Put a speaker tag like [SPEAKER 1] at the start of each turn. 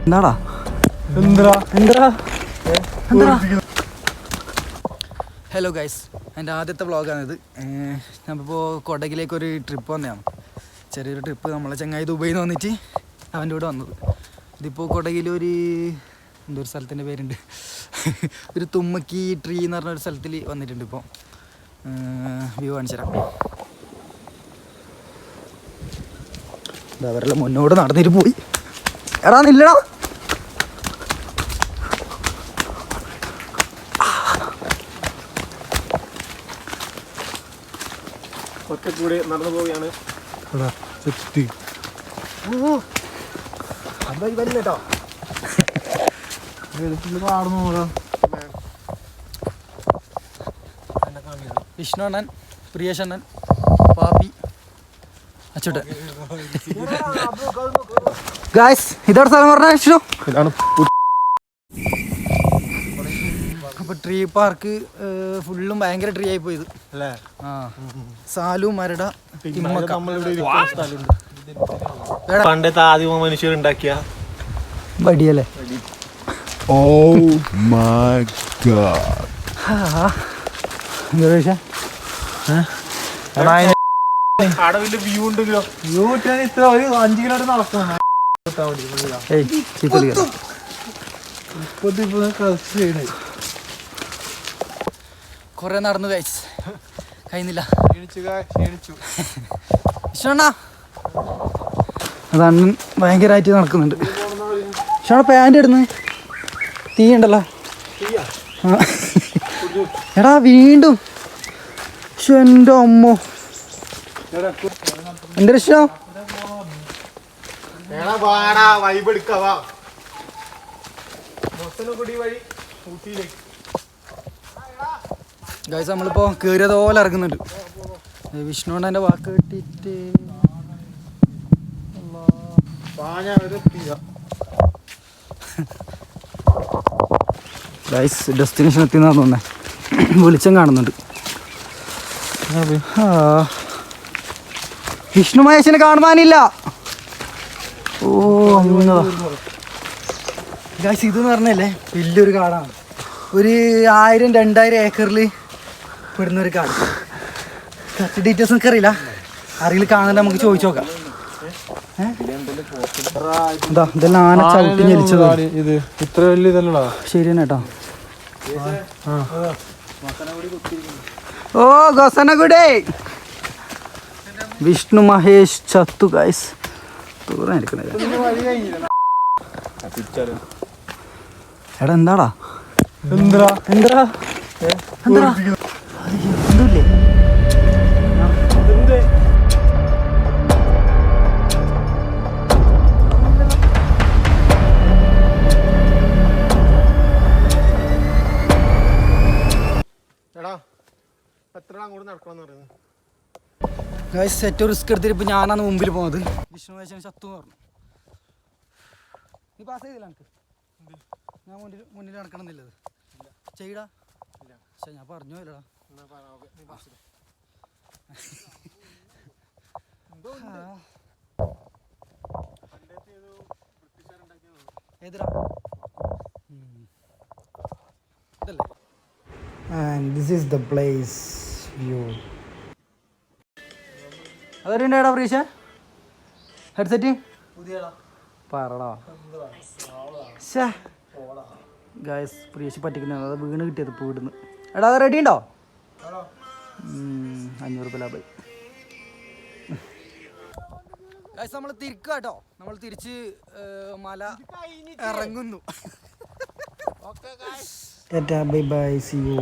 [SPEAKER 1] എന്താടാ hello guys, എൻ്റെ ആദ്യത്തെ വ്ളോഗാണിത്. നമ്മളിപ്പോൾ കൊടകിലേക്കൊരു ട്രിപ്പ് വന്നതാണ്. ചെറിയൊരു ട്രിപ്പ്. നമ്മളെ ചങ്ങായി ദുബൈയിൽ നിന്ന് വന്നിട്ട് അവൻ്റെ കൂടെ വന്നത്. ഇതിപ്പോൾ കൊടകിലൊരു എന്തൊരു സ്ഥലത്തിൻ്റെ പേരുണ്ട്, ഒരു തുമ്മക്കി ട്രീ എന്ന് പറഞ്ഞൊരു സ്ഥലത്തിൽ വന്നിട്ടുണ്ട്. ഇപ്പോൾ വ്യൂ കാണിച്ചു തരാം. അവരെല്ലാം മുന്നോട്ട് നടന്നിട്ട് പോയി. എടാ നില്ലടാ.
[SPEAKER 2] കൂടെ നടന്നു പോവുകയാണ്.
[SPEAKER 1] വിഷ്ണുണ്ണൻ, പ്രിയേഷണ്ണൻ, പാപ്പി, അച്ചോട്ടൻ. ഗായ്സ്, ഇതോടെ സ്ഥലം പറഞ്ഞ വിഷ്ണു. അപ്പോൾ ട്രീ പാർക്ക് ഫുള്ളും ഭയങ്കര ട്രീ ആയി പോയത് അല്ലേ? ആ, സാലു, മരട,
[SPEAKER 2] പണ്ടത്തെ ആദിമ മനുഷ്യരുണ്ടാക്കിയ
[SPEAKER 1] വടിയല്ലേ?
[SPEAKER 3] Oh my god.
[SPEAKER 2] അടവിന്റെ വ്യൂ ഉണ്ടെങ്കിലോ? വ്യൂ ഇത്ര ഒരു 5 കിലോമീറ്റർ നടക്കണം.
[SPEAKER 1] കൊറേ നടന്നു ഗൈസ്, കഴിയുന്നില്ല. അതാണ് ഭയങ്കരമായിട്ട് നടക്കുന്നുണ്ട്. പക്ഷേ പാൻ്റ് ഇടുന്നത് തീ ഉണ്ടല്ലോ. എടാ വീണ്ടും എൻ്റെ അമ്മോ, എൻ്റെ രക്ഷോ. ഗൈസ്, നമ്മളിപ്പോൾ കയറിയതുപോലെ ഇറങ്ങുന്നുണ്ട്. വിഷ്ണുവിൻ്റെ എൻ്റെ വാക്ക് കിട്ടിയിട്ട് ഗൈസ് ഡെസ്റ്റിനേഷൻ എത്തിയെന്നാണ് തോന്നുന്നത്. വെളിച്ചം കാണുന്നുണ്ട്. വിഷ്ണു മഹേഷിനെ കാണുവാനില്ല. ഓ അങ്ങനെതാ ഗൈസ്. ഇതെന്ന് പറഞ്ഞല്ലേ വലിയൊരു കാടാണ്. ഒരു 1000-2000 ഏക്കറിൽ പെടുന്നൊരു കാട്. കറക്റ്റ് ഡീറ്റെയിൽസ് നമുക്ക് അറിയില്ല. ആരെങ്കിലും കാണുന്നുണ്ട്, നമുക്ക് ചോദിച്ചു നോക്കാം. ഇതാ ഇതെല്ലാം ആന ചവിട്ടി ഞെലിച്ചത്.
[SPEAKER 2] ഇത് ഇത്ര വലിയ ഇതല്ലടാ.
[SPEAKER 1] ശരി തന്നെ കേട്ടോ. ഓ ഗോസനഗുഡേ. വിഷ്ണു മഹേഷ് ചത്തു ഗൈസ്. ദൂരം എടുക്കുന്നത്. എടാ എന്താടാ എന്തടാ എന്തടാ എന്തടാ എന്തൂല്ലേ? ഗൈസ് ഏറ്റവും റിസ്ക് എടുത്തിട്ട് ഇപ്പം ഞാനാണ് മുമ്പിൽ പോകുന്നത്. വിഷ്ണു മഹേശന് ചത്തു എന്ന് പറഞ്ഞു. നീ പാസ് ചെയ്തില്ല? എനിക്ക് ഞാൻ മുന്നിൽ നടക്കണമെന്നില്ലത് ചെയ്യടാ. പക്ഷെ ഞാൻ പറഞ്ഞു ഇല്ലടാ. ഏതിടാ ഇതല്ലേ? And this is the place view. അതൊരുണ്ടേടാ പ്രീഷ ഹെഡ്സെറ്റ് പറടാ. ഗായ്സ് പ്രീഷ് പറ്റിക്കുന്ന അത് വീണ് കിട്ടിയത് വീടുന്ന്. എടാ അത് റെഡി ഉണ്ടോ? 500 ലാഭായി. ഗായ്സ് നമ്മൾ തിരിക്കുക കേട്ടോ. നമ്മൾ തിരിച്ച് മല ഇറങ്ങുന്നു. Bye bye, see U.